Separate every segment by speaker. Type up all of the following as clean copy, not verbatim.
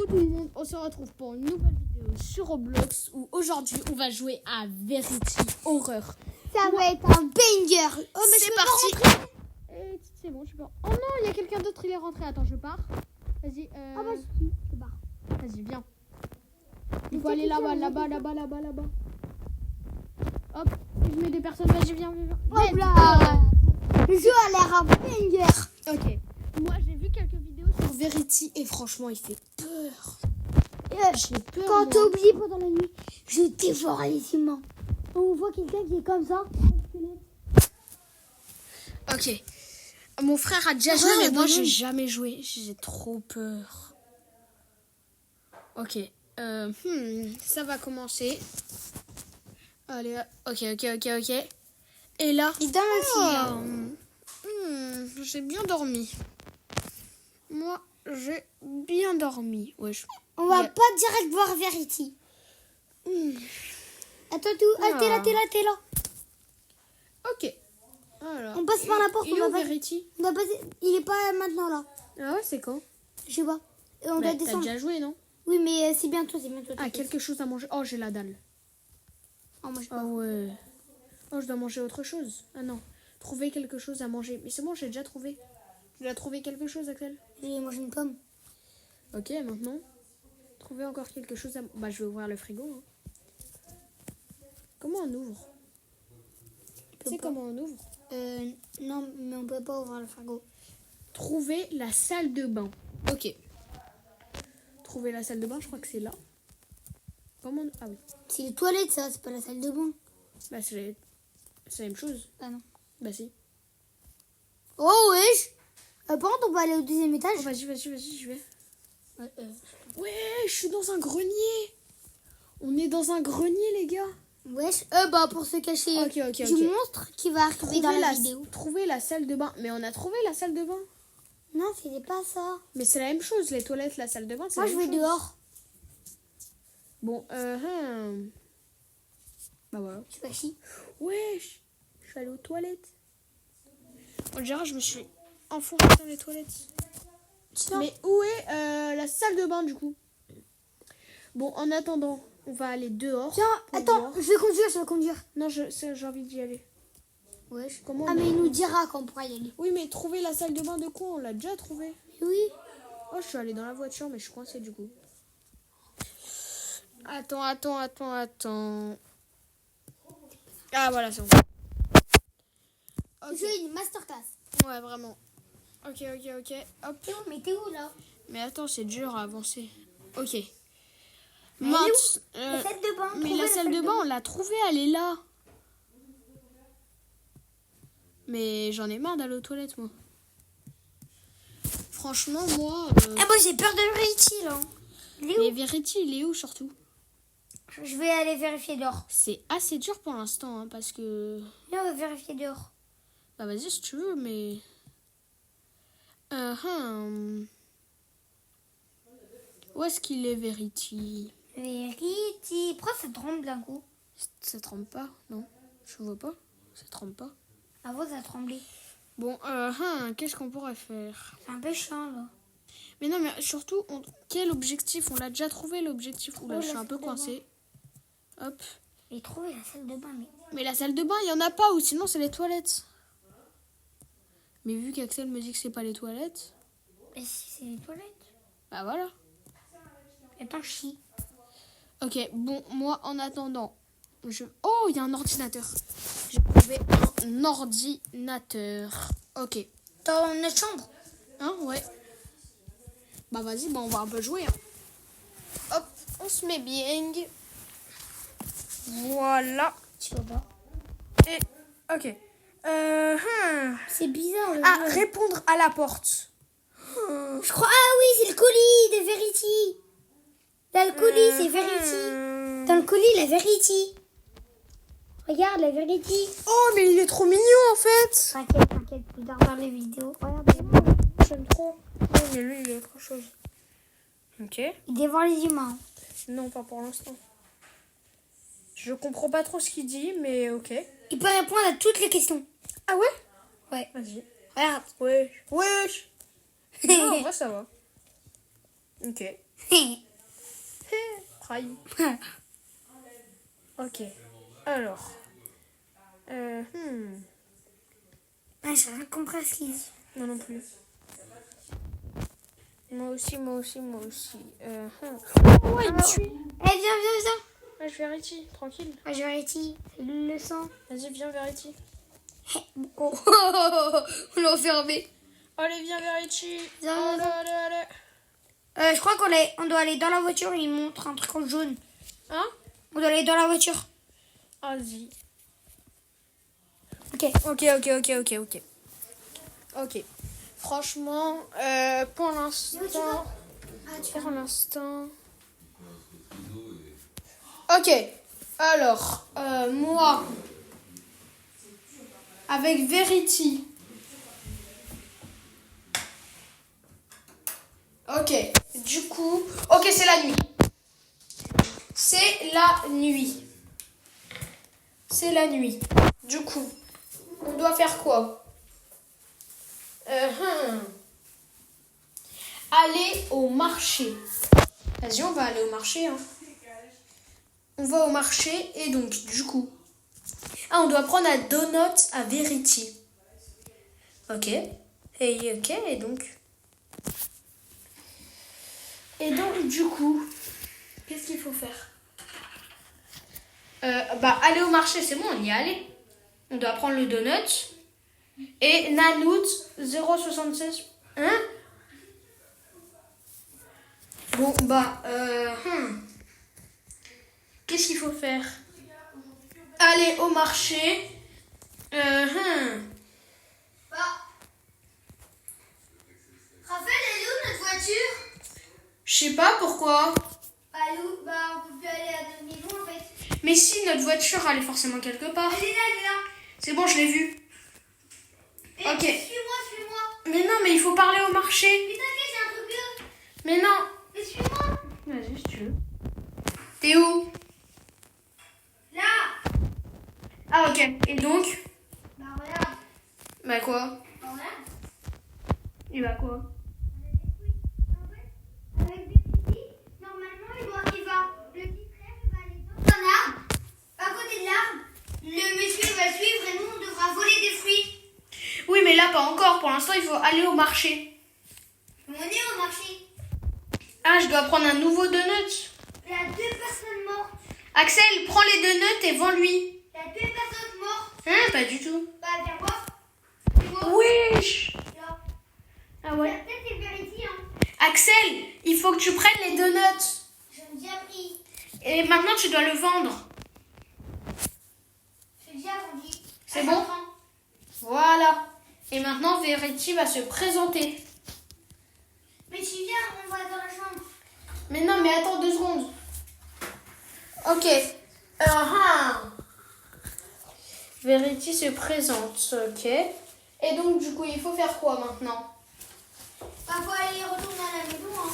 Speaker 1: tout le monde, on se retrouve pour une nouvelle vidéo sur Roblox où aujourd'hui on va jouer à Verity Horror.
Speaker 2: Ça va être un banger.
Speaker 1: Oh mais c'est parti. Et c'est bon, je pars. Oh non, il y a quelqu'un d'autre, il est rentré. Attends, je pars. Vas-y.
Speaker 2: Ah bah je pars.
Speaker 1: Vas-y, viens. Il faut aller là-bas. Hop, je mets des personnes. Vas-y, viens.
Speaker 2: Hop là. Le jeu a l'air un banger.
Speaker 1: Ok. Moi, j'ai vu quelques vidéos sur Verity et franchement, il fait peur. J'ai peur.
Speaker 2: Quand
Speaker 1: moi.
Speaker 2: t'es oublié pendant la nuit, je dévore les humains. On voit quelqu'un qui est comme ça.
Speaker 1: Ok. Mon frère a déjà joué, mais moi, j'ai jamais joué. J'ai trop peur. Ok. Ça va commencer. Allez, ok. Et là...
Speaker 2: Et dans la fille.
Speaker 1: j'ai bien dormi. Moi, j'ai bien dormi. Wesh.
Speaker 2: On va pas direct voir Verity. Attends, t'es là.
Speaker 1: Ok. Alors,
Speaker 2: On passe par la porte.
Speaker 1: Il est où Verity?
Speaker 2: On doit passer. Il est pas maintenant là.
Speaker 1: Ah ouais, c'est quand?
Speaker 2: Je sais pas. Et on doit
Speaker 1: T'as
Speaker 2: descendre.
Speaker 1: déjà joué, non?
Speaker 2: Oui, mais c'est bientôt.
Speaker 1: Ah, quelque chose à manger. Oh, j'ai la dalle.
Speaker 2: Oh, moi, je sais
Speaker 1: Ah
Speaker 2: pas.
Speaker 1: ouais. Oh, je dois manger autre chose. Ah non. Trouver quelque chose à manger. Mais c'est bon, j'ai déjà trouvé. Tu dois trouver quelque chose, Axel?
Speaker 2: J'ai mangé une pomme.
Speaker 1: Ok, maintenant. Trouver encore quelque chose à... Bah, je vais ouvrir le frigo. Hein. Comment on ouvre? Tu sais comment on ouvre?
Speaker 2: Non, mais on peut pas ouvrir le frigo.
Speaker 1: Trouver la salle de bain. Ok. Trouver la salle de bain, je crois que c'est là. Comment on... Ah oui.
Speaker 2: C'est les toilettes, ça. C'est pas la salle de bain.
Speaker 1: Bah, c'est la même chose.
Speaker 2: Ah non.
Speaker 1: Bah, si.
Speaker 2: Oh, wesh. Par contre, on peut aller au deuxième étage.
Speaker 1: Oh, vas-y, je vais.
Speaker 2: Ouais,
Speaker 1: Ouais, je suis dans un grenier. On est dans un grenier, les gars.
Speaker 2: wesh. Bah, pour se cacher
Speaker 1: Ok.
Speaker 2: du monstre qui va arriver dans la vidéo.
Speaker 1: Trouver la salle de bain. Mais on a trouvé la salle de bain.
Speaker 2: Non, c'était pas ça.
Speaker 1: Mais c'est la même chose, les toilettes, la salle de bain, c'est
Speaker 2: Moi,
Speaker 1: la
Speaker 2: je
Speaker 1: même
Speaker 2: vais
Speaker 1: chose.
Speaker 2: dehors.
Speaker 1: Bon, Bah voilà.
Speaker 2: Je suis pas chi.
Speaker 1: Wesh, je suis allée aux toilettes. On dirait je me suis enfoncée dans les toilettes.
Speaker 2: Tiens.
Speaker 1: Mais où est la salle de bain, du coup? Bon, en attendant, on va aller dehors.
Speaker 2: Tiens,
Speaker 1: pour
Speaker 2: attends,
Speaker 1: voir.
Speaker 2: je vais conduire.
Speaker 1: Non, j'ai envie d'y aller.
Speaker 2: Wesh.
Speaker 1: Comment
Speaker 2: Ah,
Speaker 1: on-
Speaker 2: mais il nous dira quand on pourra y aller.
Speaker 1: Oui, mais trouver la salle de bain de quoi? On l'a déjà trouvé.
Speaker 2: Oui.
Speaker 1: Oh, je suis allée dans la voiture, mais je suis coincée du coup. Attends. Ah, voilà, c'est bon.
Speaker 2: Je fais une masterclass.
Speaker 1: Ouais, vraiment. Ok. Hop.
Speaker 2: Mais t'es où, là?
Speaker 1: Mais attends, c'est dur à avancer. Ok.
Speaker 2: Mais elle est où La salle de bain.
Speaker 1: Mais
Speaker 2: Trouvez
Speaker 1: la salle de bain, on l'a trouvée, elle est là. Mais j'en ai marre d'aller aux toilettes, moi. Franchement, moi...
Speaker 2: Ah, moi, j'ai peur de Verity, là. Il est
Speaker 1: Mais
Speaker 2: où?
Speaker 1: Verity, il est où, surtout?
Speaker 2: Je vais aller vérifier dehors.
Speaker 1: C'est assez dur pour l'instant, hein, parce que...
Speaker 2: Là, on va vérifier dehors.
Speaker 1: Bah, vas-y, si tu veux, mais... Où est-ce qu'il est, Verity?
Speaker 2: Verity. Pourquoi ça tremble d'un coup?
Speaker 1: Ça tremble pas, non? Je vois pas. Ça tremble pas.
Speaker 2: Avant, ça tremblait.
Speaker 1: Bon, qu'est-ce qu'on pourrait faire?
Speaker 2: C'est un peu chiant, là.
Speaker 1: Mais non, mais surtout, quel objectif? On l'a déjà trouvé, l'objectif. Oula,
Speaker 2: Oh,
Speaker 1: je suis
Speaker 2: la
Speaker 1: un peu
Speaker 2: salle de
Speaker 1: coincée. Hop.
Speaker 2: J'ai trouvé la salle de bain, mais...
Speaker 1: Mais la salle de bain, il y en a pas, ou sinon c'est les toilettes. Mais vu qu'Axel me dit que c'est pas les toilettes,
Speaker 2: Mais si, c'est les toilettes.
Speaker 1: bah voilà.
Speaker 2: Attends, chie.
Speaker 1: Ok, bon, moi, en attendant, Oh, il y a un ordinateur. J'ai trouvé un ordinateur. Ok.
Speaker 2: Dans notre chambre.
Speaker 1: Hein, ouais. Bah vas-y, on va un peu jouer. Hein. Hop, on se met bien. Voilà.
Speaker 2: Tu vois pas?
Speaker 1: Et, ok.
Speaker 2: C'est bizarre, le
Speaker 1: Ah,
Speaker 2: jeu.
Speaker 1: répondre à la porte.
Speaker 2: Je crois... Ah oui, c'est le colis de Verity. Là, le colis, c'est Verity. Dans le colis, la Verity. Regarde, la Verity.
Speaker 1: Oh, mais il est trop mignon, en fait.
Speaker 2: T'inquiète, plus tard dans les vidéos. Regarde,
Speaker 1: J'aime trop. Oui, mais lui, il est autre chose. Ok.
Speaker 2: il dévore les humains.
Speaker 1: Non, pas pour l'instant. Je comprends pas trop ce qu'il dit, mais ok.
Speaker 2: Il peut répondre à toutes les questions.
Speaker 1: Ah ouais?
Speaker 2: Ouais.
Speaker 1: Vas-y.
Speaker 2: Regarde.
Speaker 1: Wesh. Non, en vrai, ça va. Ok. Trahi. Ok. Alors.
Speaker 2: Ah, j'ai rien compris à ce qu'il dit.
Speaker 1: Moi non plus. Moi aussi. Oh, ouais, il me suit.
Speaker 2: Eh, viens.
Speaker 1: Ouais, je Verity, tranquille.
Speaker 2: Ah, je vérifie. Le sang.
Speaker 1: Vas-y, viens Verity.
Speaker 2: Oh, on l'a enfermé.
Speaker 1: Allez, viens Verity.
Speaker 2: Viens,
Speaker 1: Allez.
Speaker 2: Je crois on doit aller dans la voiture et il montre un truc en jaune.
Speaker 1: Hein?
Speaker 2: On doit aller dans la voiture.
Speaker 1: Vas-y.
Speaker 2: Ok.
Speaker 1: Ok. Franchement, pour l'instant... Pour l'instant... Ok. Alors, moi, avec Verity. Ok. Du coup... Ok, c'est la nuit. C'est la nuit. Du coup, on doit faire quoi? Aller au marché. Vas-y, on va aller au marché. Hein. On va au marché et donc, du coup... Ah, on doit prendre un donut à Verity. Ok. Et donc... Et donc, du coup... Qu'est-ce qu'il faut faire? Aller au marché, c'est bon, on y est allé. On doit prendre le donut. Et Nanout 076. Hein? Bon, qu'est-ce qu'il faut faire? Aller au marché.
Speaker 2: Raphaël, elle est où notre voiture?
Speaker 1: Je sais pas pourquoi.
Speaker 2: Elle est où? On peut plus aller à notre maison en fait.
Speaker 1: Mais si, notre voiture, elle est forcément quelque part.
Speaker 2: Elle est là.
Speaker 1: C'est bon, je l'ai vue.
Speaker 2: Et
Speaker 1: Ok.
Speaker 2: Suis-moi.
Speaker 1: Mais non, mais il faut parler au marché.
Speaker 2: Mais t'inquiète, j'ai un truc bleu.
Speaker 1: Mais non.
Speaker 2: Mais suis-moi.
Speaker 1: Vas-y, si tu veux. T'es où?
Speaker 2: Là.
Speaker 1: Ah, ok. Et donc?
Speaker 2: Regarde.
Speaker 1: Bah quoi?
Speaker 2: Regarde.
Speaker 1: Et bah quoi?
Speaker 2: Avec des petits, normalement, il va, le petit frère, il va aller dans un arbre, à côté de l'arbre, le monsieur va suivre et nous, on devra voler des fruits.
Speaker 1: Oui, mais là, pas encore. Pour l'instant, il faut aller au marché.
Speaker 2: On est au marché.
Speaker 1: Ah, je dois prendre un nouveau donut.
Speaker 2: Il y a 2 personnes mortes.
Speaker 1: Axel, prends les donuts et vends-lui.
Speaker 2: Il y a 2 personnes mortes.
Speaker 1: Hein, pas du tout.
Speaker 2: Viens voir.
Speaker 1: Wesh.
Speaker 2: Là.
Speaker 1: Ah ouais.
Speaker 2: Peut-être c'est Verity, hein.
Speaker 1: Axel, il faut que tu prennes les donuts.
Speaker 2: J'ai déjà pris.
Speaker 1: Et maintenant, tu dois le vendre.
Speaker 2: J'ai déjà vendu.
Speaker 1: C'est bon? Voilà. Et maintenant, Verity va se présenter.
Speaker 2: Mais tu viens, on va dans la chambre.
Speaker 1: Mais non, mais attends 2 secondes. Ok. Verity se présente, ok. Et donc, du coup, il faut faire quoi maintenant?
Speaker 2: Faut aller retourner à la maison, hein.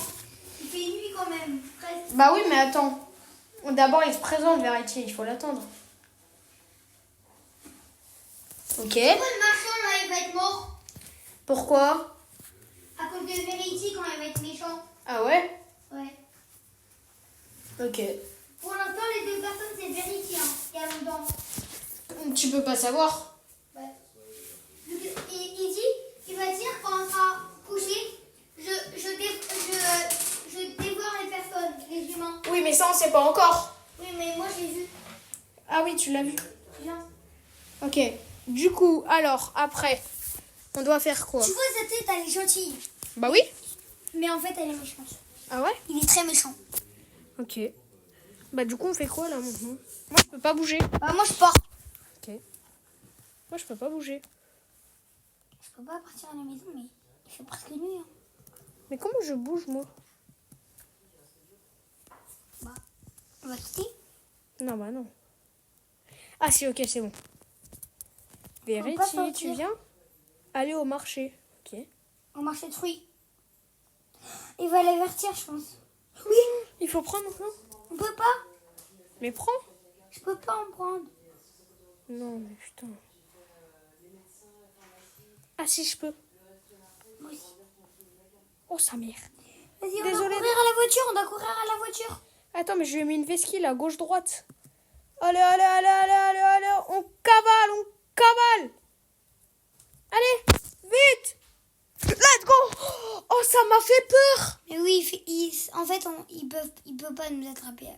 Speaker 2: Il fait nuit quand même, presque.
Speaker 1: Bah oui, mais attends. D'abord, il se présente, Verity. Il faut l'attendre. Ok.
Speaker 2: Pourquoi le marchand, là, il va être mort?
Speaker 1: Pourquoi?
Speaker 2: À cause de Verity quand il va être méchant.
Speaker 1: Ah ouais?
Speaker 2: Ouais.
Speaker 1: Ok.
Speaker 2: Pour l'instant, les 2 personnes, c'est Verity, hein. Il y a longtemps.
Speaker 1: Tu peux pas savoir.
Speaker 2: Ouais. Il va dire quand on sera couché, je dévore les personnes, les humains.
Speaker 1: Oui, mais ça, on sait pas encore.
Speaker 2: Oui, mais moi, j'ai vu.
Speaker 1: Ah oui, tu l'as vu.
Speaker 2: Viens.
Speaker 1: Ok. Du coup, alors, après, on doit faire quoi?
Speaker 2: Tu vois, sa tête, elle est gentille.
Speaker 1: Bah oui.
Speaker 2: Mais en fait, elle est méchante.
Speaker 1: Ah ouais?
Speaker 2: Il est très méchant.
Speaker 1: Ok. Bah du coup, on fait quoi là maintenant? Moi, je peux pas bouger.
Speaker 2: Moi, je pars.
Speaker 1: Ok. Moi, je peux pas bouger.
Speaker 2: Je peux pas partir à la maison, mais il fait presque nuit. Hein.
Speaker 1: Mais comment je bouge, moi?
Speaker 2: On va quitter.
Speaker 1: Non, bah non. Ah si, ok, c'est bon.
Speaker 2: pas
Speaker 1: Verity,
Speaker 2: sortir.
Speaker 1: tu viens? Aller au marché. Ok.
Speaker 2: Au marché de fruits. Il va l'avertir, je pense. Oui.
Speaker 1: Il faut prendre maintenant?
Speaker 2: On peut pas.
Speaker 1: Mais prends.
Speaker 2: Je peux pas en prendre.
Speaker 1: Non, mais putain. Ah si, je peux.
Speaker 2: Moi aussi.
Speaker 1: Oh, sa mère.
Speaker 2: Vas-y, on
Speaker 1: Désolée.
Speaker 2: doit courir à la voiture, on doit courir à la voiture.
Speaker 1: Attends, mais je lui ai mis une vesquille là, gauche-droite. Allez, allez, allez, allez, allez, allez. On cavale, on cavale. Allez, vite. Let's go. Oh, ça m'a fait peur.
Speaker 2: Mais oui, en fait, ils peuvent pas nous attraper.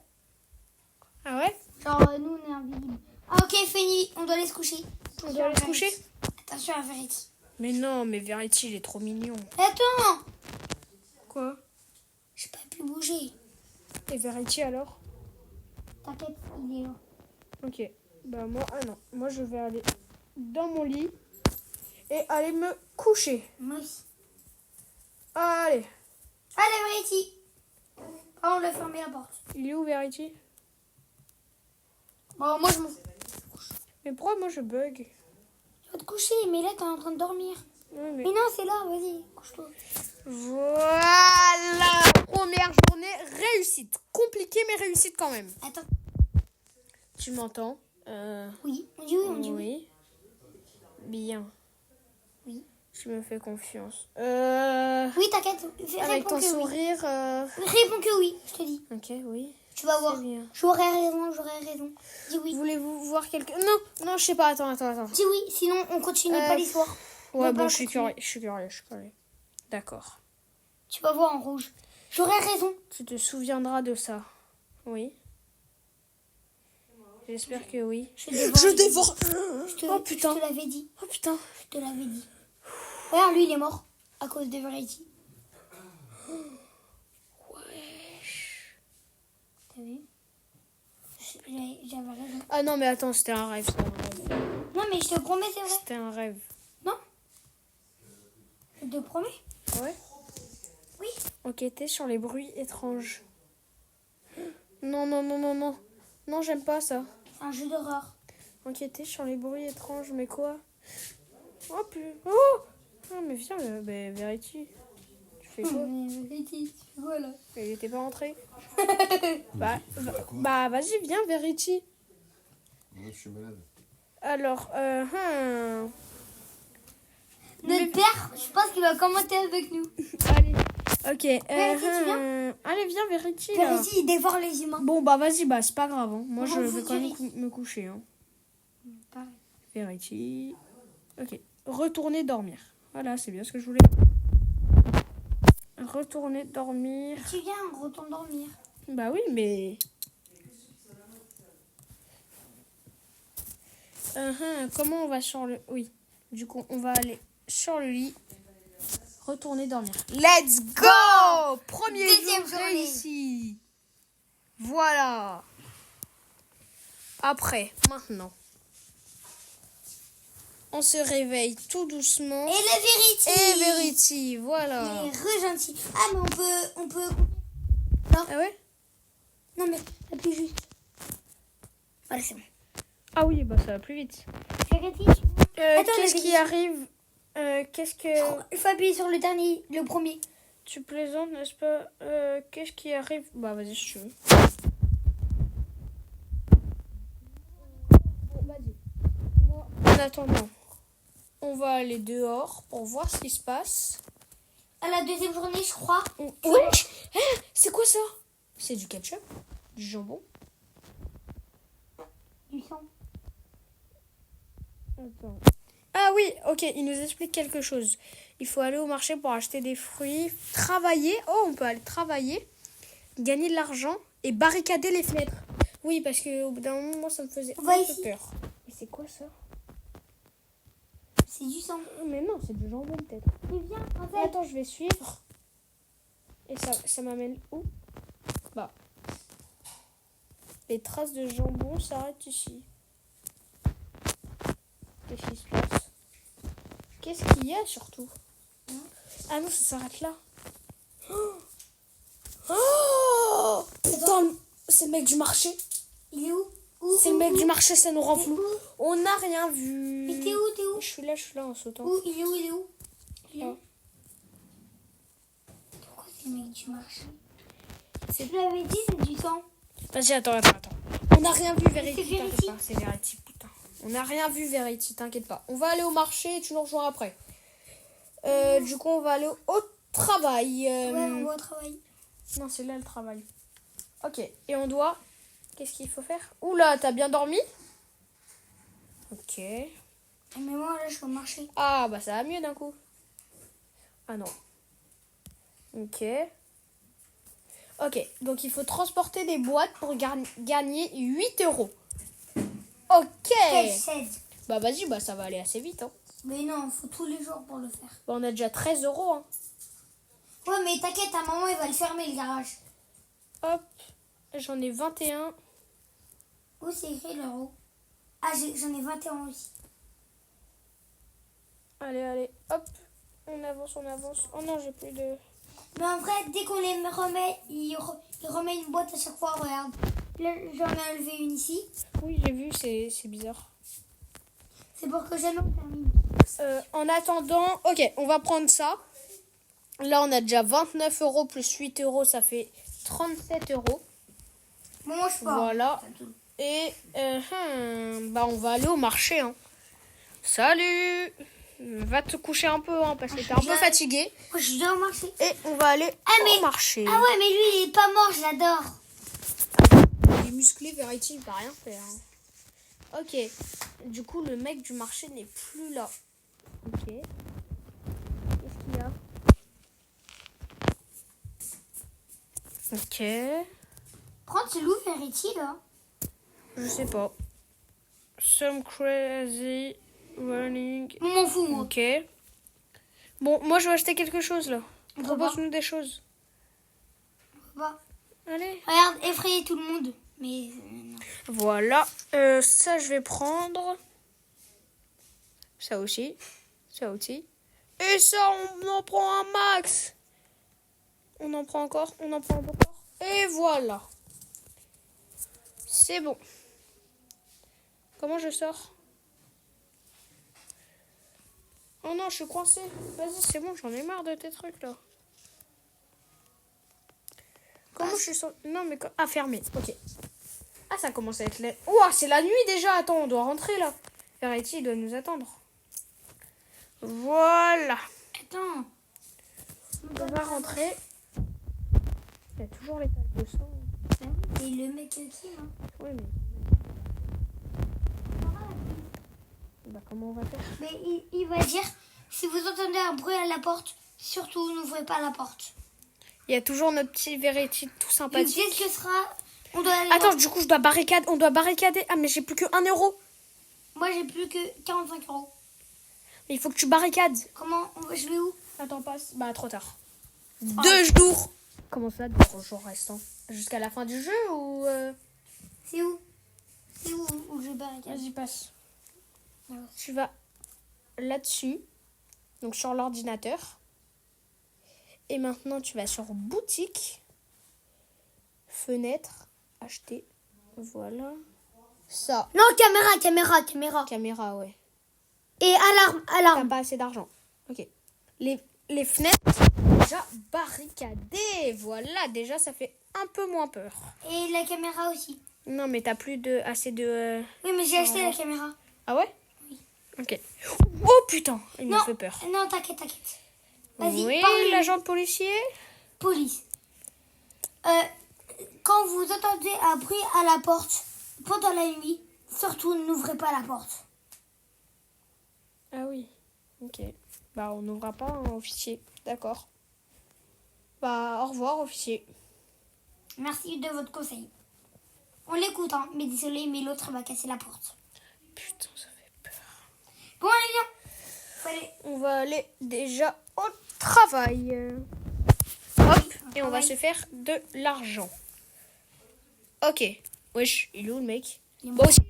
Speaker 1: Ah ouais?
Speaker 2: Genre, nous, on est invisibles. Ah, ok, fini, on doit aller se coucher.
Speaker 1: On doit aller se coucher?
Speaker 2: Attention à Verity.
Speaker 1: Mais non, mais Verity, il est trop mignon.
Speaker 2: Attends,
Speaker 1: Quoi?
Speaker 2: j'ai pas pu bouger.
Speaker 1: Et Verity alors?
Speaker 2: T'inquiète, il est là.
Speaker 1: Ok. Bah moi, ah non. Moi, je vais aller dans mon lit et aller me coucher.
Speaker 2: Moi aussi.
Speaker 1: Allez.
Speaker 2: Allez, Verity. Ah, on l'a fermé la porte.
Speaker 1: Il est où Verity?
Speaker 2: Bon, moi, je m'en fous.
Speaker 1: Mais pourquoi moi je bug?
Speaker 2: Tu vas te coucher, mais là, t'es en train de dormir.
Speaker 1: Ouais, mais...
Speaker 2: Mais non, c'est là, vas-y, couche-toi.
Speaker 1: Voilà. Première journée réussite. Compliquée mais réussite quand même.
Speaker 2: Attends.
Speaker 1: Tu m'entends?
Speaker 2: Oui, on dit oui, on dit oui.
Speaker 1: Oui. Bien.
Speaker 2: Oui.
Speaker 1: Je me fais confiance.
Speaker 2: Oui, t'inquiète.
Speaker 1: Avec
Speaker 2: Réponds
Speaker 1: ton
Speaker 2: que oui.
Speaker 1: sourire.
Speaker 2: Réponds que oui, je te dis.
Speaker 1: Ok, oui.
Speaker 2: Tu vas voir.
Speaker 1: C'est bien.
Speaker 2: J'aurai raison, j'aurai raison. Dis oui.
Speaker 1: Voulez-vous voir quelqu'un? Non, non, je sais pas. Attends.
Speaker 2: Dis oui, sinon on continue pas l'histoire.
Speaker 1: Ouais,
Speaker 2: On
Speaker 1: bon,
Speaker 2: va
Speaker 1: je suis
Speaker 2: continuer.
Speaker 1: curieux. D'accord.
Speaker 2: Tu vas voir en rouge. J'aurai raison.
Speaker 1: Tu te souviendras de ça. Oui. J'espère que oui.
Speaker 2: Je dévore.
Speaker 1: Oh putain.
Speaker 2: Je te l'avais dit.
Speaker 1: Oh putain.
Speaker 2: Je te l'avais dit. Regarde, lui, il est mort à cause de Verity.
Speaker 1: Wesh.
Speaker 2: T'as vu? J'avais raison.
Speaker 1: Ah non, mais attends, c'était un rêve.
Speaker 2: Non, mais je te promets, c'est vrai.
Speaker 1: C'était un rêve.
Speaker 2: Non? Je te promets.
Speaker 1: Ouais.
Speaker 2: Oui.
Speaker 1: Enquêter sur les bruits étranges. Non, non, non, non, non. Non, j'aime pas ça.
Speaker 2: C'est un jeu d'horreur.
Speaker 1: Enquêter sur les bruits étranges, mais quoi? Oh, oh! Ah, mais viens, Verity. Tu fais quoi?
Speaker 2: Verity, tu fais quoi là?
Speaker 1: Il était pas rentré. Bah, vas-y, viens, Verity.
Speaker 3: Moi, je suis malade.
Speaker 1: Alors,
Speaker 2: Notre père, je pense qu'il va commenter avec nous.
Speaker 1: Allez. Ok.
Speaker 2: Verity, tu viens?
Speaker 1: Allez, viens, Verity. Là.
Speaker 2: Verity, il dévore les humains.
Speaker 1: Bon, bah, vas-y, bah, c'est pas grave. Hein. Moi, je
Speaker 2: Bon,
Speaker 1: vais
Speaker 2: vous
Speaker 1: quand même
Speaker 2: direz.
Speaker 1: me coucher. Hein.
Speaker 2: Pareil.
Speaker 1: Verity. Ok. Retourner dormir. Voilà, c'est bien ce que je voulais. Retourner dormir.
Speaker 2: Tu viens, on retourne dormir.
Speaker 1: Bah oui, mais... Comment on va sur le... Oui. Du coup, on va aller sur le lit. Retourner dormir. Let's go! Premier
Speaker 2: Deuxième
Speaker 1: jour
Speaker 2: journée.
Speaker 1: réussi. Voilà. Après, maintenant. On se réveille tout doucement.
Speaker 2: Et la Verity.
Speaker 1: Et Verity, voilà.
Speaker 2: Il est re-gentil. Ah, mais on peut...
Speaker 1: Ah ouais?
Speaker 2: Non, mais appuie juste. Voilà, c'est bon.
Speaker 1: Ah oui, bah ça va plus vite.
Speaker 2: Verity, Attends,
Speaker 1: Qu'est-ce
Speaker 2: la
Speaker 1: qui arrive? Qu'est-ce que...
Speaker 2: il faut appuyer sur le dernier, le premier.
Speaker 1: Tu plaisantes, n'est-ce pas? Qu'est-ce qui arrive? Bah vas-y, si tu veux. Vas-y. Moi, en attendant, on va aller dehors pour voir ce qui se passe.
Speaker 2: À la deuxième journée, je crois.
Speaker 1: Wesh! C'est quoi ça? C'est du ketchup? Du jambon?
Speaker 2: Du sang.
Speaker 1: Attends. Ah oui, ok, il nous explique quelque chose. Il faut aller au marché pour acheter des fruits, travailler. Oh, on peut aller travailler, gagner de l'argent et barricader les fenêtres. Oui, parce qu'au bout d'un moment, ça me faisait
Speaker 2: On va
Speaker 1: un peu
Speaker 2: ici.
Speaker 1: peur. Mais c'est quoi ça?
Speaker 2: C'est du sang.
Speaker 1: Mais non, c'est du jambon peut-être.
Speaker 2: Mais viens, en fait.
Speaker 1: Attends, je vais suivre. Et ça m'amène où? Bah. Les traces de jambon s'arrêtent ici. Qu'est-ce qui se passe? Qu'est-ce qu'il y a surtout? Ah non, ça s'arrête là. Oh putain, c'est le mec du marché.
Speaker 2: Il est où?
Speaker 1: C'est le mec du marché, ça nous rend flou. On n'a rien vu.
Speaker 2: Mais t'es où?
Speaker 1: Je suis là en sautant.
Speaker 2: Où? Il est où?
Speaker 1: Là.
Speaker 2: Pourquoi c'est le mec du marché? Tu l'avais dit, c'est du sang.
Speaker 1: Vas-y, attends. On n'a rien vu, Verity.
Speaker 2: C'est Verity.
Speaker 1: T'inquiète pas, c'est Verity, putain. On n'a rien vu, Verity, t'inquiète pas. On va aller au marché et tu nous rejoins après. Du coup, on va aller au travail.
Speaker 2: Ouais, on va au travail.
Speaker 1: Non, c'est là le travail. Ok, et on doit... Qu'est-ce qu'il faut faire? Oula, t'as bien dormi? Ok.
Speaker 2: Mais moi, là, je suis au marché.
Speaker 1: Ah, bah ça va mieux d'un coup. Ah non. Ok. Ok, donc il faut transporter des boîtes pour gagner 8 euros. Ok.
Speaker 2: Quelle cède.
Speaker 1: Bah vas-y, bah ça va aller assez vite. Hein.
Speaker 2: Mais non, il faut tous les jours pour le faire.
Speaker 1: Bah, on a déjà 13 euros. Hein.
Speaker 2: Ouais, mais t'inquiète, ta maman, il va le fermer, le garage.
Speaker 1: Hop, j'en ai 21.
Speaker 2: Où c'est écrit l'euro? Ah, j'en ai 21 aussi.
Speaker 1: Allez, allez, hop. On avance, on avance. Oh non, j'ai plus de...
Speaker 2: Mais en vrai, dès qu'on les remet, il remet une boîte à chaque fois, regarde. Là, j'en ai enlevé une ici.
Speaker 1: Oui, j'ai vu, c'est bizarre.
Speaker 2: C'est pour que jamais on termine.
Speaker 1: En attendant, ok, on va prendre ça. Là, on a déjà 29 euros plus 8 euros, ça fait 37 euros.
Speaker 2: Bon, moi, je pars.
Speaker 1: Voilà. Et bah, on va aller au marché. Hein. Salut! Va te coucher un peu hein, parce que t'es un peu fatigué.
Speaker 2: Moi, je dois au marché.
Speaker 1: Et on va aller au marché.
Speaker 2: Ah ouais, mais lui, il est pas mort, je l'adore.
Speaker 1: Il est musclé, Verity, il va rien faire. Hein. Ok. Du coup, le mec du marché n'est plus là. Ok. Qu'est-ce qu'il y a? Ok.
Speaker 2: Prends, c'est loup, Verity, là.
Speaker 1: Je sais pas. Some crazy running.
Speaker 2: On m'en fout, moi.
Speaker 1: Ok. Bon, moi je vais acheter quelque chose là.
Speaker 2: On peut
Speaker 1: Propose-nous des choses.
Speaker 2: pas.
Speaker 1: Allez.
Speaker 2: Regarde, effrayer tout le monde. Mais non.
Speaker 1: Voilà. Ça je vais prendre. Ça aussi. Ça aussi. Et ça, on en prend un max. On en prend encore. On en prend encore. Et voilà. C'est bon. Comment je sors? Oh non, je suis coincée. Vas-y, c'est bon, j'en ai marre de tes trucs là. Comment je suis sortie? Non, mais... Ah, fermé. Ok. Ah, ça commence à être... Ouah, c'est la nuit déjà. Attends, on doit rentrer là. Verity, il doit nous attendre. Voilà.
Speaker 2: Attends.
Speaker 1: On va rentrer. Il y a toujours les taches de sang.
Speaker 2: Et le mec qui, là?
Speaker 1: Oui, mais... Bah, comment on va faire?
Speaker 2: Mais il va dire, si vous entendez un bruit à la porte, surtout n'ouvrez pas la porte.
Speaker 1: Il y a toujours notre petit Verity tout
Speaker 2: Donc,
Speaker 1: sympathique.
Speaker 2: qu'est-ce que sera? On doit aller
Speaker 1: Attends,
Speaker 2: voir.
Speaker 1: du coup, je dois barricader. On doit barricader. Ah, mais j'ai plus que 1 euro.
Speaker 2: Moi, j'ai plus que 45 euros.
Speaker 1: Mais il faut que tu barricades.
Speaker 2: Comment? Je vais où?
Speaker 1: Attends, passe. Bah, trop tard.
Speaker 2: Ah.
Speaker 1: 2 jours. Comment ça, 2 jours restants? Jusqu'à la fin du jeu ou...
Speaker 2: C'est où? C'est où je barricade?
Speaker 1: Vas-y, passe.
Speaker 2: Alors.
Speaker 1: Tu vas là-dessus. Donc, sur l'ordinateur. Et maintenant, tu vas sur boutique. Fenêtre. Acheter. Voilà. Ça.
Speaker 2: Non, caméra.
Speaker 1: Caméra, ouais.
Speaker 2: Et alarme,
Speaker 1: T'as
Speaker 2: alarme.
Speaker 1: pas assez d'argent. Ok. Les fenêtres, déjà barricadées. Voilà, déjà, ça fait un peu moins peur.
Speaker 2: Et la caméra aussi.
Speaker 1: Non, mais t'as plus assez de...
Speaker 2: Oui, mais j'ai acheté la caméra.
Speaker 1: Ah ouais?
Speaker 2: Oui.
Speaker 1: Ok. Oh putain, il
Speaker 2: Non,
Speaker 1: me fait peur.
Speaker 2: non, t'inquiète. Vas-y,
Speaker 1: Oui,
Speaker 2: parle.
Speaker 1: l'agent de policier.
Speaker 2: Police. Quand vous entendez un bruit à la porte pendant la nuit, surtout n'ouvrez pas la porte.
Speaker 1: Ah oui, ok. Bah, on n'ouvrira pas, un officier. D'accord. Bah, au revoir, officier.
Speaker 2: Merci de votre conseil. On l'écoute, hein, mais désolé, mais l'autre va casser la porte.
Speaker 1: Putain, ça fait peur.
Speaker 2: Bon, allez, viens. Faut aller.
Speaker 1: On va aller déjà au travail. Hop, et on va se faire de l'argent. Ok. Wesh, il est où le mec?
Speaker 2: Il est mort.
Speaker 1: Bon, aussi,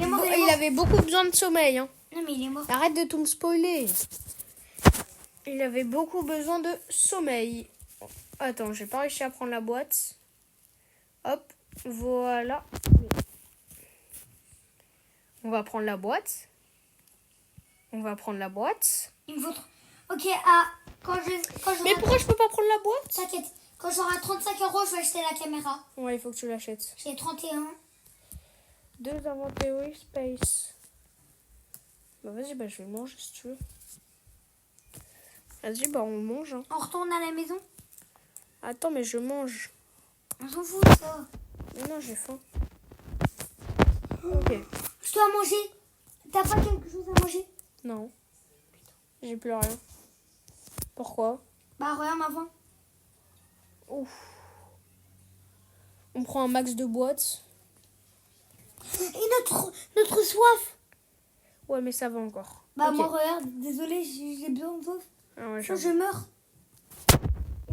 Speaker 2: mort.
Speaker 1: il avait beaucoup besoin de sommeil. Hein.
Speaker 2: Non, mais il est mort.
Speaker 1: Arrête de tout me spoiler. Il avait beaucoup besoin de sommeil. Attends, j'ai pas réussi à prendre la boîte. Hop, voilà. On va prendre la boîte. On va prendre la boîte.
Speaker 2: Il me faut... Ok, quand je
Speaker 1: Mais pourquoi je peux pas prendre la boîte?
Speaker 2: T'inquiète. Quand j'aurai 35 euros, je vais acheter la caméra.
Speaker 1: Ouais, il faut que tu l'achètes.
Speaker 2: J'ai 31.
Speaker 1: 2 inventory space. Bah vas-y, bah je vais le manger si tu veux. Vas-y, bah on mange. Hein.
Speaker 2: On retourne à la maison.
Speaker 1: Attends, mais je mange.
Speaker 2: On s'en fout de ça.
Speaker 1: Mais non, j'ai faim. Ok.
Speaker 2: Je dois manger. T'as pas quelque chose à manger?
Speaker 1: Non. J'ai plus rien. Pourquoi?
Speaker 2: Bah regarde ma faim.
Speaker 1: Ouf. On prend un max de boîtes.
Speaker 2: Et notre soif.
Speaker 1: Ouais, mais ça va encore.
Speaker 2: Bah
Speaker 1: Ok.
Speaker 2: moi regarde, désolé, j'ai besoin de soif.
Speaker 1: Ah ouais,
Speaker 2: Je meurs.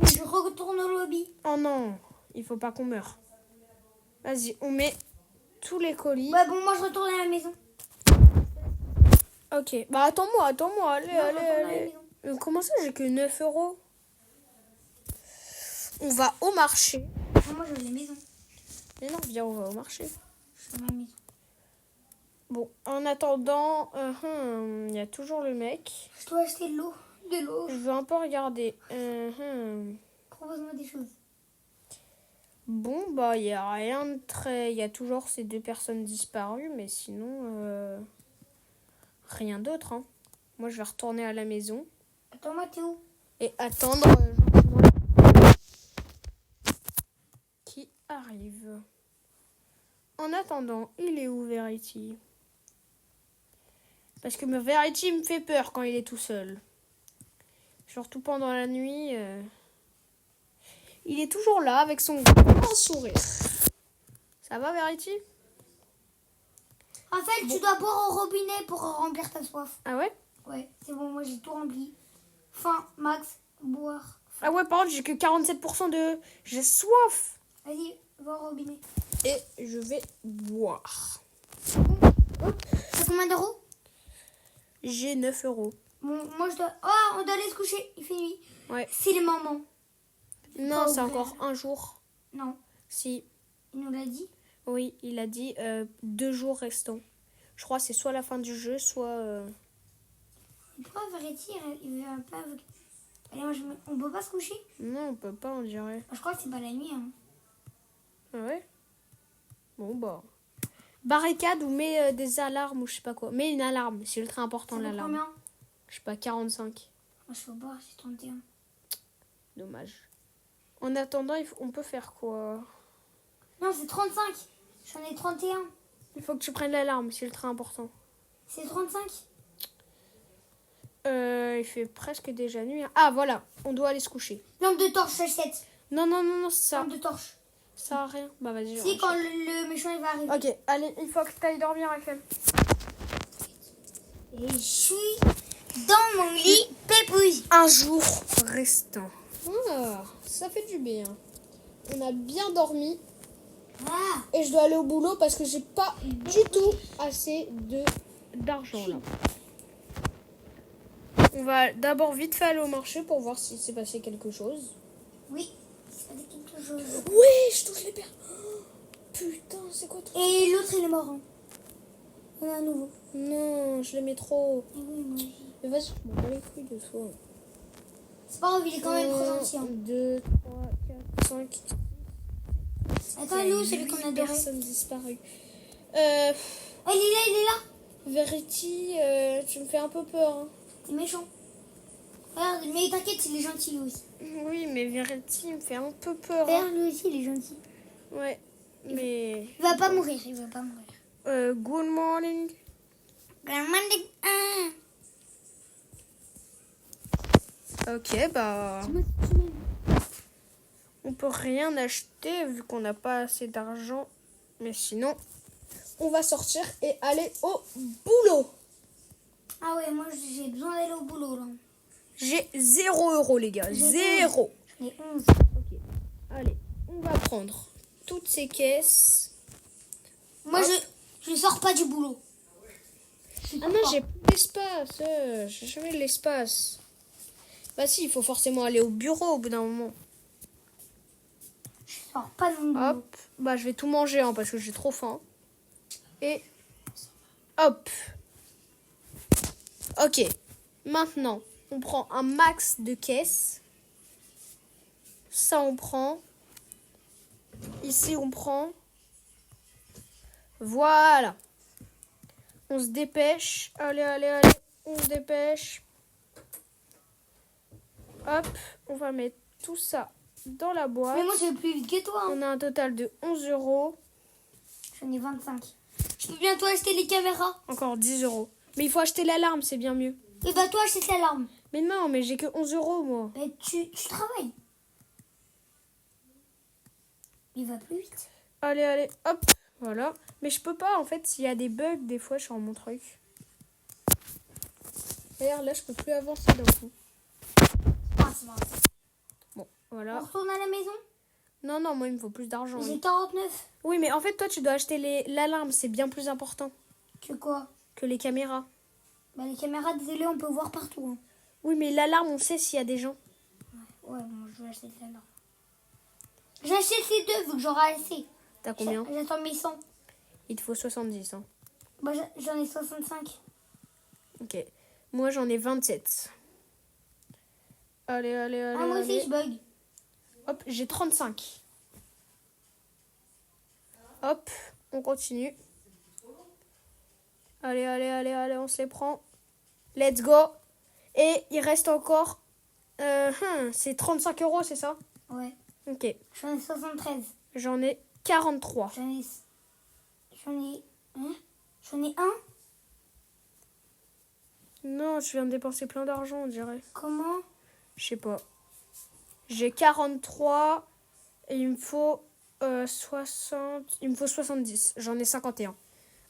Speaker 2: Et je retourne au lobby.
Speaker 1: Oh non, il faut pas qu'on meure. Vas-y, on met tous les colis.
Speaker 2: Ouais bon, moi je retourne à la maison.
Speaker 1: Ok, bah attends-moi. Allez,
Speaker 2: Non, je
Speaker 1: allez,
Speaker 2: retourne à la
Speaker 1: allez.
Speaker 2: maison.
Speaker 1: Comment ça, j'ai que 9 euros? On va au marché.
Speaker 2: Non, moi j'ai la maison.
Speaker 1: Mais non, viens, on va au marché.
Speaker 2: Je suis à ma maison.
Speaker 1: Bon, en attendant, il y a toujours le mec.
Speaker 2: Je dois acheter de l'eau. De l'eau.
Speaker 1: Je veux un peu regarder.
Speaker 2: Propose-moi des choses.
Speaker 1: Bon, bah, il n'y a rien de très... Il y a toujours ces 2 personnes disparues, mais sinon, rien d'autre. Hein. Moi, je vais retourner à la maison
Speaker 2: Attends, moi t'es où?
Speaker 1: et attendre gentiment qui arrive. En attendant, il est où, Verity? Parce que Verity me fait peur quand il est tout seul. Surtout pendant la nuit. Il est toujours là avec son grand sourire. Ça va, Verity?
Speaker 2: Raphaël, tu dois boire au robinet pour remplir ta soif.
Speaker 1: Ah ouais?
Speaker 2: Ouais, c'est bon, moi j'ai tout rempli. Fin, max, boire.
Speaker 1: Ah ouais, par contre, j'ai que 47% de... J'ai soif.
Speaker 2: Vas-y, va au robinet.
Speaker 1: Et je vais boire.
Speaker 2: C'est combien d'euros?
Speaker 1: J'ai 9 euros.
Speaker 2: Bon, moi je dois... Oh, on doit aller se coucher, il fait nuit.
Speaker 1: Ouais.
Speaker 2: C'est le moment.
Speaker 1: Non,
Speaker 2: Pas
Speaker 1: c'est
Speaker 2: ouvert.
Speaker 1: encore un jour.
Speaker 2: Non,
Speaker 1: Si.
Speaker 2: il nous l'a dit.
Speaker 1: Oui, il a dit 2 jours restants. Je crois que c'est soit la fin du jeu, soit...
Speaker 2: Pourquoi Verity, il veut pas... Allez, moi, on peut pas se coucher?
Speaker 1: Non, on peut pas, on dirait.
Speaker 2: Je crois que c'est pas la nuit. Hein.
Speaker 1: Ah ouais? Bon, bah... Barricade ou mets des alarmes ou je sais pas quoi. Mets une alarme, c'est ultra important
Speaker 2: Ça coûte
Speaker 1: l'alarme.
Speaker 2: combien?
Speaker 1: Je sais pas, 45.
Speaker 2: Moi, je peux boire, c'est 31.
Speaker 1: Dommage. En attendant, on peut faire quoi?
Speaker 2: Non, c'est 35. J'en ai 31.
Speaker 1: Il faut que tu prennes l'alarme, c'est ultra important.
Speaker 2: C'est 35.
Speaker 1: Il fait presque déjà nuit. Hein. Ah, voilà, on doit aller se coucher.
Speaker 2: Lampe de torche, j'achète.
Speaker 1: Non, c'est ça.
Speaker 2: Lampe de torche.
Speaker 1: Ça sert à rien. Bah, vas-y.
Speaker 2: Si, quand le méchant il va arriver.
Speaker 1: Ok, allez, il faut que tu ailles dormir, FM.
Speaker 2: Et je suis dans mon lit, pépouille.
Speaker 1: Un jour restant. Ah, ça fait du bien. On a bien dormi.
Speaker 2: Ah,
Speaker 1: Et je dois aller au boulot parce que j'ai pas du tout assez d'argent là. On va d'abord vite fait aller au marché pour voir s'il s'est passé quelque chose.
Speaker 2: oui, ça dit quelque chose.
Speaker 1: Oui, je touche les perles. Oh, putain, c'est quoi tout?
Speaker 2: Et l'autre, il est mort. Hein. Il y en a un nouveau.
Speaker 1: Non, je l'aimais trop.
Speaker 2: Et oui, moi aussi.
Speaker 1: Mais vas-y, je m'en bats les couilles de toi.
Speaker 2: C'est pas grave, il est quand même trop gentil.
Speaker 1: 1,
Speaker 2: Hein.
Speaker 1: 2, 3, 4, 5.
Speaker 2: Attends, nous, celui qu'on a adoré.
Speaker 1: Personne disparu.
Speaker 2: Ah, il est là.
Speaker 1: Verity, tu me fais un peu peur. Hein.
Speaker 2: Il est méchant. Regarde, mais t'inquiète, il est gentil lui aussi.
Speaker 1: Oui, mais Verity me fait un peu peur. Hein.
Speaker 2: Regarde, lui aussi, il est gentil.
Speaker 1: Ouais, mais...
Speaker 2: Il va pas mourir, il va pas mourir.
Speaker 1: Good morning. Ok, bah... On peut rien acheter vu qu'on n'a pas assez d'argent. Mais sinon, on va sortir et aller au boulot.
Speaker 2: Ah ouais, moi j'ai besoin d'aller au boulot là.
Speaker 1: J'ai 0 euros, les gars.
Speaker 2: J'ai
Speaker 1: 0.
Speaker 2: J'en ai 11.
Speaker 1: Ok. Allez, on va prendre toutes ces caisses.
Speaker 2: Moi je sors pas du boulot.
Speaker 1: Ah non, j'ai plus d'espace. J'ai jamais de l'espace. Bah si, il faut forcément aller au bureau au bout d'un moment.
Speaker 2: Je sors pas de mon boulot.
Speaker 1: Hop. Bah je vais tout manger hein, parce que j'ai trop faim. Et hop. Ok. Maintenant, on prend un max de caisses. Ça, on prend. Ici, on prend. Voilà. On se dépêche. Allez. On se dépêche. Hop, on va mettre tout ça dans la boîte.
Speaker 2: Mais moi, je vais plus vite que toi. Hein.
Speaker 1: On a un total de 11 €.
Speaker 2: J'en ai 25. Je peux bientôt acheter les caméras.
Speaker 1: Encore 10 €. Mais il faut acheter l'alarme, c'est bien mieux.
Speaker 2: Et bah, toi, achète l'alarme.
Speaker 1: Mais non, mais j'ai que 11 € moi.
Speaker 2: Mais tu travailles. Il va plus vite.
Speaker 1: Allez, hop, voilà. Mais je peux pas, en fait, s'il y a des bugs, des fois, sur mon truc. D'ailleurs, là, je peux plus avancer d'un coup.
Speaker 2: Ah, c'est vrai.
Speaker 1: Bon,
Speaker 2: On
Speaker 1: voilà.
Speaker 2: retourne à la maison.
Speaker 1: Non, moi, il me faut plus d'argent.
Speaker 2: J'ai
Speaker 1: Oui.
Speaker 2: 49.
Speaker 1: Oui, mais en fait, toi, tu dois acheter l'alarme. C'est bien plus important
Speaker 2: Que quoi?
Speaker 1: que les caméras.
Speaker 2: Bah, les caméras, désolé, on peut voir partout. Hein.
Speaker 1: Oui, mais l'alarme, on sait s'il y a des gens.
Speaker 2: Ouais, bon, je vais acheter l'alarme. J'achète les deux, vu que j'aurai assez.
Speaker 1: T'as combien?
Speaker 2: J'attends mes 100.
Speaker 1: Il te faut 70. Hein.
Speaker 2: Bah, j'en ai 65.
Speaker 1: Ok. Moi, j'en ai 27. Allez.
Speaker 2: Ah, moi aussi, je bug.
Speaker 1: Hop, j'ai 35. Hop, on continue. Allez, on se les prend. Let's go. Et il reste encore... c'est 35 €, c'est ça?
Speaker 2: Ouais.
Speaker 1: Ok.
Speaker 2: J'en ai 73.
Speaker 1: J'en ai 43.
Speaker 2: J'en ai... Hein? J'en ai un?
Speaker 1: Non, je viens de dépenser plein d'argent, on dirait.
Speaker 2: Comment?
Speaker 1: Je sais pas. J'ai 43 et il me faut 60. Il me faut 70. J'en ai 51.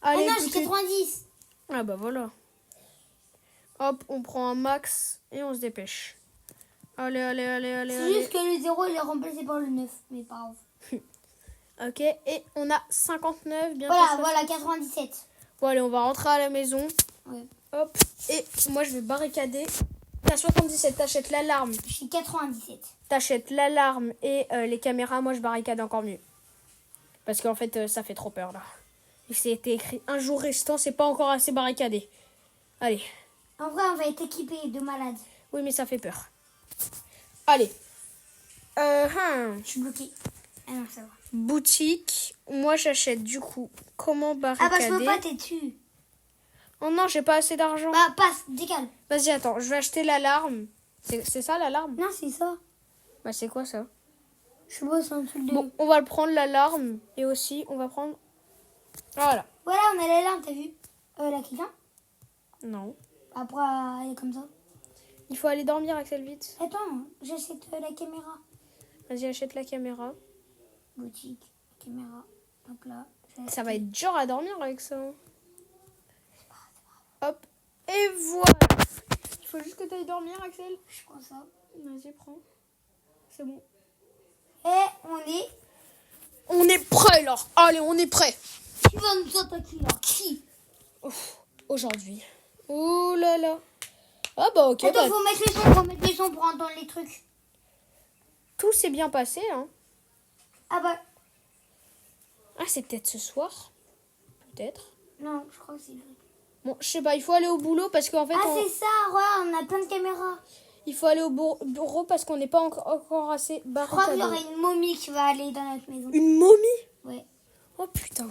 Speaker 1: Allez,
Speaker 2: Ah non, j'ai
Speaker 1: écoutez.
Speaker 2: 90.
Speaker 1: Ah bah voilà. Hop, on prend un max et on se dépêche. Allez.
Speaker 2: C'est juste que le 0 il est remplacé par le 9. Mais pas grave.
Speaker 1: Ok, et on a 59, bientôt
Speaker 2: Voilà,
Speaker 1: 60.
Speaker 2: voilà, 97.
Speaker 1: Bon, allez, on va rentrer à la maison.
Speaker 2: Ouais.
Speaker 1: Hop, et moi je vais barricader. T'as 77, t'achètes l'alarme.
Speaker 2: Je suis 97.
Speaker 1: T'achètes l'alarme et les caméras. Moi je barricade encore mieux. Parce qu'en fait, ça fait trop peur là. Il s'est été écrit un jour restant, c'est pas encore assez barricadé. Allez.
Speaker 2: En vrai, on va être équipé de malades.
Speaker 1: Oui, mais ça fait peur. Allez.
Speaker 2: Je suis bloquée. Ah non, ça va.
Speaker 1: Boutique. Moi, j'achète du coup. Comment
Speaker 2: Ah
Speaker 1: barricader?
Speaker 2: bah, je peux pas, t'es dessus.
Speaker 1: Oh non, j'ai pas assez d'argent.
Speaker 2: Bah, passe, décale.
Speaker 1: Vas-y, attends, je vais acheter l'alarme. C'est ça l'alarme?
Speaker 2: Non, c'est ça.
Speaker 1: Bah, c'est quoi ça?
Speaker 2: Je sais pas, c'est un truc de...
Speaker 1: Bon, on va le prendre l'alarme. Et aussi, on va prendre. Voilà.
Speaker 2: Voilà, on a l'alarme, t'as vu? La quelqu'un?
Speaker 1: Non.
Speaker 2: Après, elle est comme ça.
Speaker 1: Il faut aller dormir, Axel, vite.
Speaker 2: Attends, j'achète la caméra.
Speaker 1: Vas-y, achète la caméra.
Speaker 2: Boutique, caméra. Hop là.
Speaker 1: Ça va être dur à dormir avec ça. Hop. Et voilà. Il faut juste que tu ailles dormir, Axel.
Speaker 2: Je prends ça.
Speaker 1: Vas-y, prends. C'est bon.
Speaker 2: Et
Speaker 1: On est prêt, là. Allez, on est prêt.
Speaker 2: Qui va nous attaquer là? Qui?
Speaker 1: Ouf, aujourd'hui. Oh là là. Ah bah ok.
Speaker 2: Attends,
Speaker 1: Bah,
Speaker 2: faut mettre les sons pour entendre les trucs.
Speaker 1: tout s'est bien passé, hein.
Speaker 2: Ah bah,
Speaker 1: Ah, c'est peut-être ce soir. Peut-être.
Speaker 2: non, je crois que c'est vrai.
Speaker 1: Bon, je sais pas, il faut aller au boulot parce qu'en fait,
Speaker 2: Ah, c'est ça, ouais, on a plein de caméras.
Speaker 1: il faut aller au bureau parce qu'on n'est pas encore assez
Speaker 2: Je crois qu'il
Speaker 1: barricadé.
Speaker 2: y aurait une momie qui va aller dans notre maison.
Speaker 1: Une momie?
Speaker 2: Ouais.
Speaker 1: Oh putain.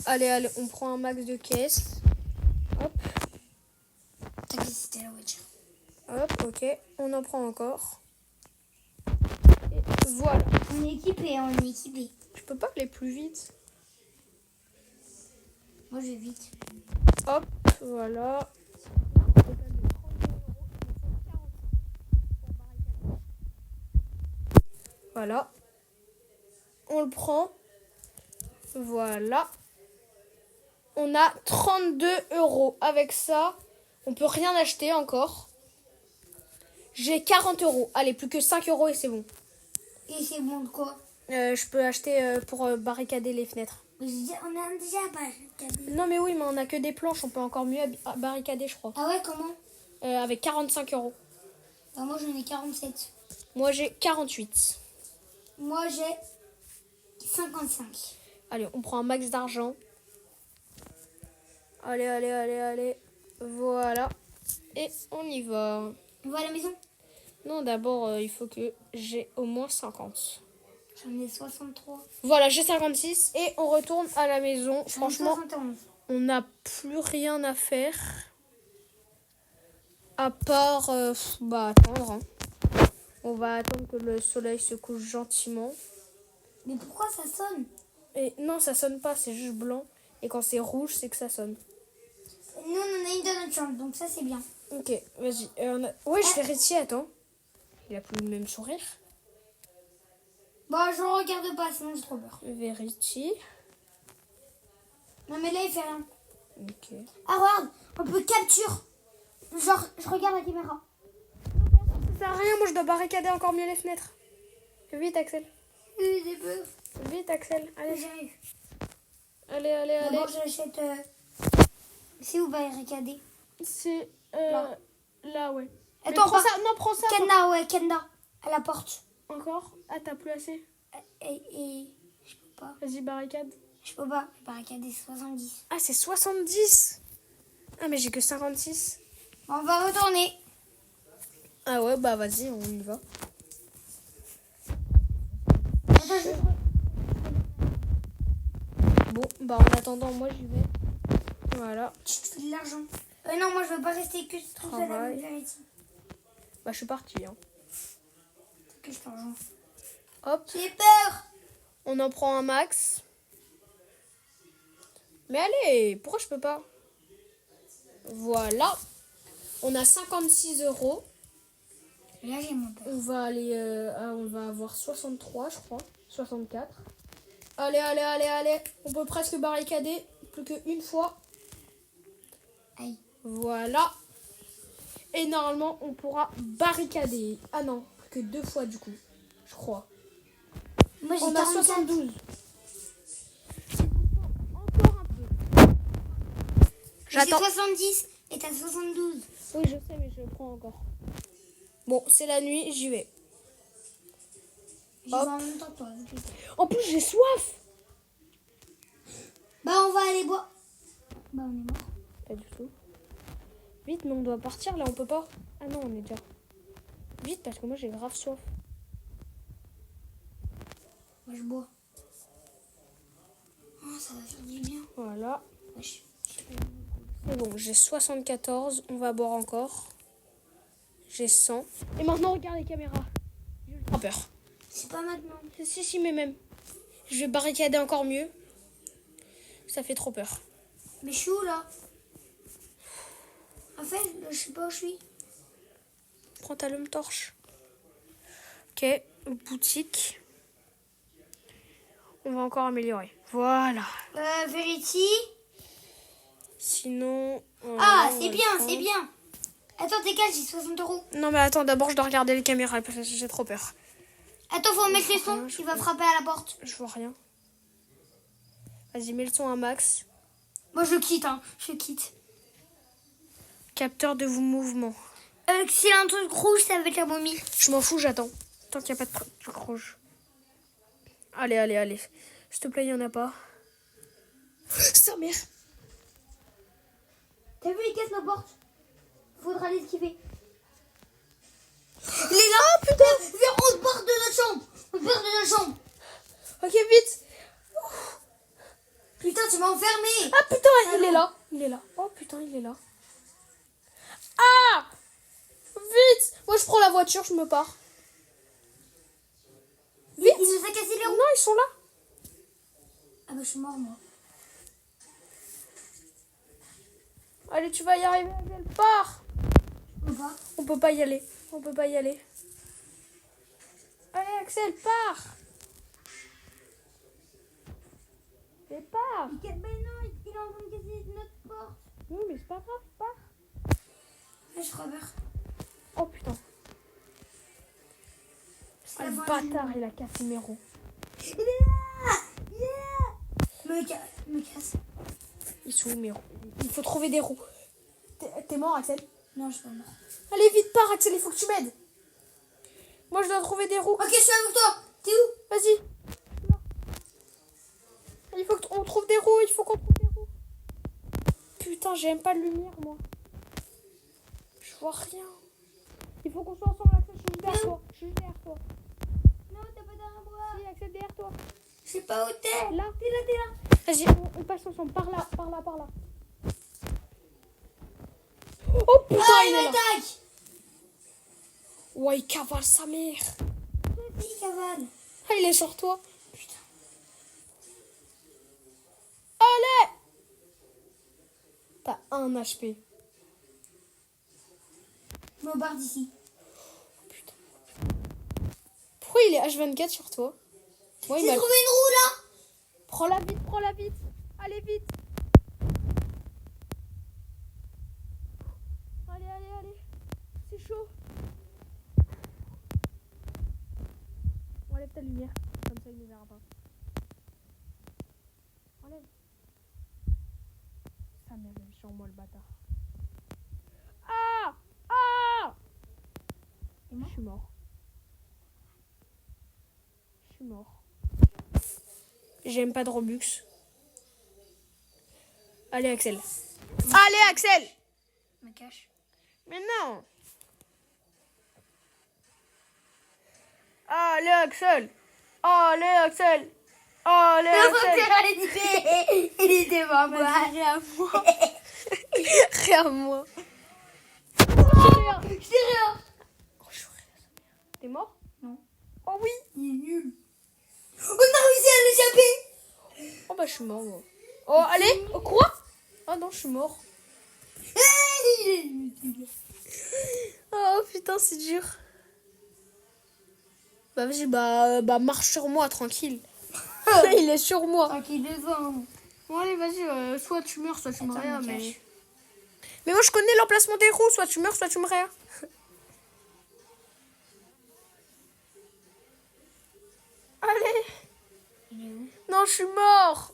Speaker 1: Allez, on prend un max de caisse. Hop,
Speaker 2: T'inquiète, c'était la voiture.
Speaker 1: hop, ok. On en prend encore. Et voilà.
Speaker 2: On est équipé, on est équipé.
Speaker 1: Je peux pas aller plus vite.
Speaker 2: Moi, je vais vite.
Speaker 1: Hop, voilà. Voilà. On le prend. Voilà. On a 32 €. Avec ça, on peut rien acheter encore. J'ai 40 €. Allez, plus que 5 € et c'est bon.
Speaker 2: Et c'est bon de quoi?
Speaker 1: Je peux acheter pour barricader les fenêtres.
Speaker 2: Mais on a déjà barricadé.
Speaker 1: Non mais oui, mais on a que des planches. On peut encore mieux barricader, je crois.
Speaker 2: Ah ouais, comment?
Speaker 1: Avec 45 €.
Speaker 2: Bah, moi, j'en ai 47.
Speaker 1: Moi, j'ai 48.
Speaker 2: Moi, j'ai 55.
Speaker 1: Allez, on prend un max d'argent. Allez. Voilà. Et on y va.
Speaker 2: On va à la maison?
Speaker 1: Non, d'abord, il faut que j'ai au moins 50.
Speaker 2: J'en ai 63.
Speaker 1: Voilà, j'ai 56 et on retourne à la maison. Franchement,
Speaker 2: 71.
Speaker 1: on n'a plus rien à faire. À part, attendre. Hein. On va attendre que le soleil se couche gentiment.
Speaker 2: Mais pourquoi ça sonne?
Speaker 1: Et non, ça sonne pas, c'est juste blanc. Et quand c'est rouge, c'est que ça sonne.
Speaker 2: Nous, on en a une dans notre chambre, donc ça, c'est bien.
Speaker 1: Ok, vas-y. Ouais, je vérifie, attends. Il a plus le même sourire.
Speaker 2: Bon, je regarde pas, sinon j'ai trop peur.
Speaker 1: Vérifie.
Speaker 2: Non, mais là, il fait rien.
Speaker 1: Ok.
Speaker 2: Ah, regarde, on peut capture. Genre, je regarde la caméra.
Speaker 1: Ça sert à rien, moi je dois barricader encore mieux les fenêtres. Vite, Axel.
Speaker 2: J'ai peur.
Speaker 1: Vite, Axel. Allez,
Speaker 2: J'arrive.
Speaker 1: allez.
Speaker 2: D'abord, j'achète... C'est où barricader?
Speaker 1: C'est là, ouais.
Speaker 2: Attends,
Speaker 1: prends ça. Non, prends ça.
Speaker 2: Kenda, ouais, Kenda. À la porte.
Speaker 1: Encore. Ah, t'as plus assez.
Speaker 2: Et je peux pas.
Speaker 1: Vas-y, barricade.
Speaker 2: Je peux pas. Barricader 70.
Speaker 1: Ah, c'est 70. Ah, mais j'ai que 56.
Speaker 2: Bon, on va retourner.
Speaker 1: Ah ouais, bah vas-y, on y va. Bon, bah en attendant, moi j'y vais. Voilà.
Speaker 2: Tu te fais de l'argent. Non, moi, je veux pas rester que tout seul
Speaker 1: Travail.
Speaker 2: avec Verity.
Speaker 1: Bah je suis partie. Hein.
Speaker 2: Que je t'argent.
Speaker 1: Hop,
Speaker 2: J'ai peur.
Speaker 1: on en prend un max. Mais allez, pourquoi je peux pas? Voilà. On a 56 €.
Speaker 2: Là, j'ai mon peur.
Speaker 1: On va aller, on va avoir 63, je crois. 64. Allez. On peut presque barricader. Plus qu'une fois.
Speaker 2: Aïe.
Speaker 1: Voilà. Et normalement, on pourra barricader. Ah non, plus que 2 fois du coup. Je crois.
Speaker 2: Moi, j'ai
Speaker 1: On a
Speaker 2: 44.
Speaker 1: 72. Encore un peu.
Speaker 2: J'ai
Speaker 1: J'attends.
Speaker 2: 70 et t'as 72.
Speaker 1: Oui, je sais, mais je le prends encore. Bon, c'est la nuit, j'y vais.
Speaker 2: J'y vais
Speaker 1: Hop.
Speaker 2: en même temps que toi.
Speaker 1: En plus, j'ai soif.
Speaker 2: Bah, on va aller boire. Bah, on est mort.
Speaker 1: Pas du tout. Vite, mais on doit partir là, on peut pas. Ah non, on est déjà. Vite, parce que moi j'ai grave soif.
Speaker 2: Moi, je bois. Oh, ça va faire du bien.
Speaker 1: Voilà.
Speaker 2: Wesh.
Speaker 1: C'est bon, j'ai 74. On va boire encore. J'ai 100. Et maintenant, regarde les caméras. J'ai trop peur.
Speaker 2: C'est pas maintenant.
Speaker 1: Si, mais même. Je vais barricader encore mieux. Ça fait trop peur.
Speaker 2: Mais je suis où là? En fait, je sais pas où je suis.
Speaker 1: Prends ta lampe torche. Ok, boutique. On va encore améliorer. Voilà.
Speaker 2: Verity.
Speaker 1: Sinon...
Speaker 2: Ah,
Speaker 1: on
Speaker 2: c'est
Speaker 1: va
Speaker 2: bien,
Speaker 1: prendre.
Speaker 2: c'est bien. Attends, t'es quel? J'ai 60 €.
Speaker 1: Non mais attends, d'abord je dois regarder les caméras parce que j'ai trop peur.
Speaker 2: Attends, faut mettre les sons.
Speaker 1: je
Speaker 2: Il va
Speaker 1: peux.
Speaker 2: frapper à la porte.
Speaker 1: Je vois rien. Vas-y, mets le son à max.
Speaker 2: Moi, je quitte, hein. Je quitte.
Speaker 1: Capteur de mouvement.
Speaker 2: S'il y a un truc rouge, ça va être la momie.
Speaker 1: Je m'en fous, j'attends. Tant qu'il n'y a pas de truc rouge. Allez. S'il te plaît, il n'y en a pas. Sa mère.
Speaker 2: T'as vu, il casse nos portes. Faudra l'esquiver. Il est là, putain. Viens, on se barre de notre chambre. On se barre de notre chambre.
Speaker 1: Ok, vite.
Speaker 2: Putain, tu m'as enfermé.
Speaker 1: Ah putain, il est là. Oh putain, il est là. Ah, vite. Moi, je prends la voiture, je me pars.
Speaker 2: Vite. Il nous a cassé les roues.
Speaker 1: Non, ils sont là.
Speaker 2: Ah bah, je suis mort, moi.
Speaker 1: Allez, tu vas y arriver, elle part.
Speaker 2: Je peux pas.
Speaker 1: On peut pas y aller. Allez, Axel, pars. Et pars.
Speaker 2: Mais non, il est en train de casser notre porte.
Speaker 1: Oui, mais c'est pas grave, pars.
Speaker 2: Ah, je crois peur.
Speaker 1: Oh putain.
Speaker 2: C'est
Speaker 1: Ah,
Speaker 2: la
Speaker 1: le
Speaker 2: fin du
Speaker 1: bâtard,
Speaker 2: monde.
Speaker 1: il a cassé mes roues.
Speaker 2: Il est là. Me casse.
Speaker 1: Ils sont où mes roues? Il faut trouver des roues. T'es mort, Axel?
Speaker 2: Non, je suis pas mort.
Speaker 1: Allez, vite, pars, Axel, il faut que tu m'aides. Moi, je dois trouver des roues.
Speaker 2: Ok, je suis avec toi. T'es où?
Speaker 1: Vas-y. Il faut qu'on trouve des roues, Putain, j'aime pas de lumière, moi. Je vois rien. Il faut qu'on soit ensemble, Axel, je suis juste derrière toi.
Speaker 2: Non, t'as pas d'arbre à boire.
Speaker 1: Si, Axel, derrière toi.
Speaker 2: Je sais pas où t'es.
Speaker 1: Là.
Speaker 2: T'es là.
Speaker 1: Vas-y, on passe ensemble, par là. Oh putain,
Speaker 2: Ah,
Speaker 1: il
Speaker 2: il
Speaker 1: est là.
Speaker 2: m'attaque.
Speaker 1: Ouais, il cavale sa mère.
Speaker 2: Il cavale.
Speaker 1: Ah, il est sur toi. Putain. Allez. T'as 1 HP.
Speaker 2: Je me barre d'ici.
Speaker 1: Pourquoi il est H24 sur toi? Moi, il
Speaker 2: J'ai
Speaker 1: m'a...
Speaker 2: trouvé une roue là.
Speaker 1: Prends-la vite. Allez, vite. Allez. C'est chaud. Enlève ta lumière. Comme ça, il ne verra pas. Enlève. Ça mère, il est sur moi, le bâtard. Ah. Je suis mort. J'aime pas de Robux. Allez, Axel.
Speaker 2: Je me cache.
Speaker 1: Mais non. Allez, Axel.
Speaker 2: Il était pas moi.
Speaker 1: Rien à moi.
Speaker 2: Je dis rien.
Speaker 1: T'es mort?
Speaker 2: Non.
Speaker 1: Oh oui.
Speaker 2: Il est nul. On a réussi à l'échapper.
Speaker 1: Oh bah je suis mort moi. Oh allez, oh, quoi? Oh non, je suis mort. Oh putain, c'est dur. Bah vas-y, bah marche sur moi, tranquille. Il est sur moi.
Speaker 2: Tranquille devant.
Speaker 1: Bon allez, vas-y, soit tu meurs, soit tu me
Speaker 2: Attends,
Speaker 1: réas,
Speaker 2: me
Speaker 1: mais...
Speaker 2: cache.
Speaker 1: Mais moi je connais l'emplacement des roues, soit tu meurs, soit tu me réas. Allez.
Speaker 2: Il est où?
Speaker 1: Non, je suis mort.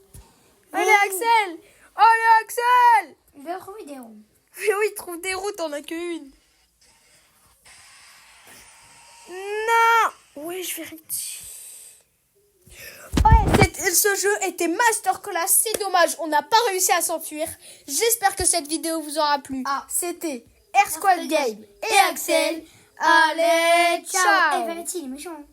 Speaker 1: Allez,
Speaker 2: Oh.
Speaker 1: Axel. Allez, Axel.
Speaker 2: Je vais trouver des roues.
Speaker 1: Mais oui, trouve des routes, t'en as qu'une. Non. Ouais, je vais rectifier. Ouais, ce jeu était masterclass, c'est dommage, on n'a pas réussi à s'enfuir. J'espère que cette vidéo vous aura plu.
Speaker 2: Ah.
Speaker 1: C'était Air Squad Game et Axel. Allez, ciao.
Speaker 2: Verity, il est méchant.